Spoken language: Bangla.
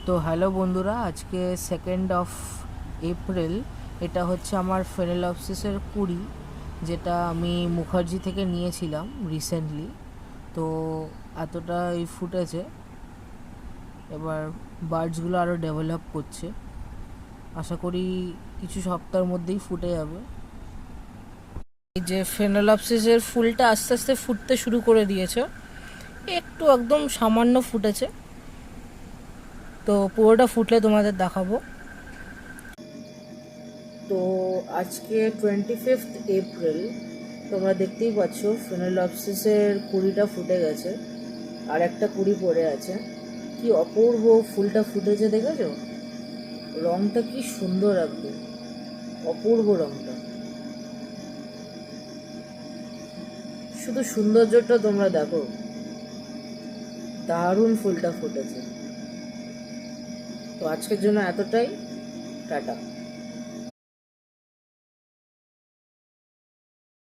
তো হ্যালো বন্ধুরা, আজকে 2 এপ্রিল। এটা হচ্ছে আমার ফেরেলপসিসের কুড়ি, যেটা আমি মুখার্জি থেকে নিয়েছিলাম রিসেন্টলি। তো এতটা এই ফুটেছে, এবার বার্ডসগুলো আরও ডেভেলপ করছে। আশা করি কিছু সপ্তাহের মধ্যেই ফুটে যাবে। এই যে ফেনোলপসিসের ফুলটা আস্তে আস্তে ফুটতে শুরু করে দিয়েছে, একটু একদম সামান্য ফুটেছে। তো পুরোটা ফুটলে তোমাদের দেখাবো। তো আজকে 25 এপ্রিল, তোমরা দেখতেই পাচ্ছ ফেনোলপসিসের কুড়িটা ফুটে গেছে, আর একটা কুড়ি পড়ে আছে। কি অপূর্ব ফুলটা ফুটেছে, দেখেছো? রংটা কি সুন্দর, একদম অপূর্ব রংটা। শুধু সৌন্দর্যটা তোমরা দেখো, দারুণ ফুলটা ফুটেছে। তো আজকের জন্য এতটাই। টাটা।